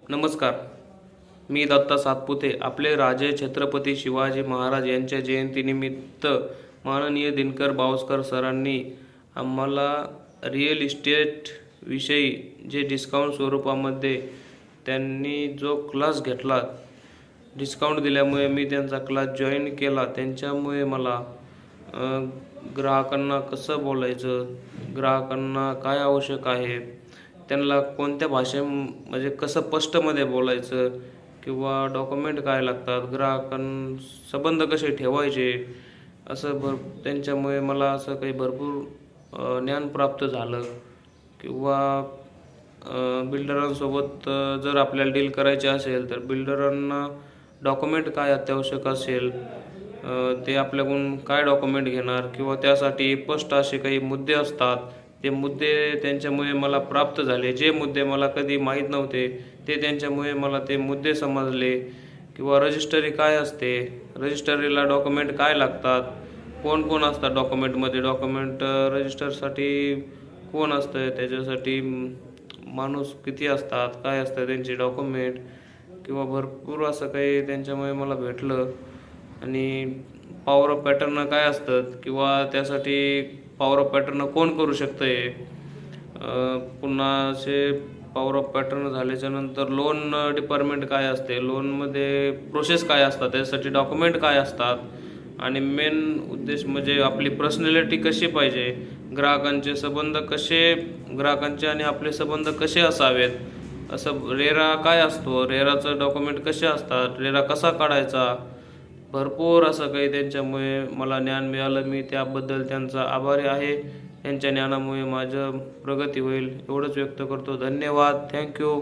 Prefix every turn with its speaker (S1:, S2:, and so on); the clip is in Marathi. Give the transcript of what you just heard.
S1: नमस्कार. मी दत्ता सातपुते. आपले राजे छत्रपती शिवाजी महाराज यांच्या जयंतीनिमित्त माननीय दिनकर बावस्कर सरांनी आम्हाला रिअल इस्टेट विषयी जे डिस्काउंट स्वरूपामध्ये त्यांनी जो क्लास घेतला, डिस्काउंट दिल्यामुळे मी त्यांचा क्लास जॉईन केला. त्यांच्यामुळे मला ग्राहकांना कसं बोलायचं, ग्राहकांना काय आवश्यक आहे, त्यांना कोणत्या म्हणजे कसं स्पष्टमध्ये बोलायचं किंवा डॉक्युमेंट काय लागतात, संबंध कसे ठेवायचे, असं त्यांच्यामुळे मला असं काही भरपूर ज्ञान प्राप्त झालं. किंवा बिल्डरांसोबत जर आपल्याला डील करायचे असेल तर बिल्डरांना डॉक्युमेंट काय अत्यावश्यक असेल, ते आपल्याकडून काय डॉक्युमेंट घेणार किंवा त्यासाठी स्पष्ट असे काही मुद्दे असतात, ते मुद्दे त्यांच्यामुळे मला प्राप्त झाले. जे मुद्दे मला कधी माहीत नव्हते ते त्यांच्यामुळे मला ते मुद्दे समजले. किंवा रजिस्ट्री काय असते, रजिस्ट्रीला डॉक्युमेंट काय लागतात, कोण कोण असतात डॉक्युमेंटमध्ये, रजिस्टरसाठी कोण असतं, त्याच्यासाठी माणूस किती असतात, काय असतं त्यांचे डॉक्युमेंट, किंवा भरपूर असं काही त्यांच्यामुळे मला भेटलं. आणि पॉवर ऑफ पॅटर्न काय असतात किंवा त्यासाठी पॉवर ऑफ पॅटर्न कोण करू शकतं आहे. पुन्हा असे पॉवर ऑफ पॅटर्न झाल्याच्यानंतर लोन डिपार्टमेंट काय असते, लोनमध्ये प्रोसेस काय असतात, त्यासाठी डॉक्युमेंट काय असतात, आणि मेन उद्देश म्हणजे आपली पर्सनॅलिटी कशी पाहिजे, ग्राहकांचे आणि आपले संबंध कसे असावेत, असं रेरा काय असतो, रेराचं डॉक्युमेंट कसे असतात, रेरा कसा काढायचा, भरपूर असं काही त्यांच्यामुळे मला ज्ञान मिळालं. मी त्याबद्दल त्यांचा आभारी आहे. त्यांच्या ज्ञानामुळे माझं प्रगती होईल एवढंच व्यक्त करतो. धन्यवाद. थँक्यू.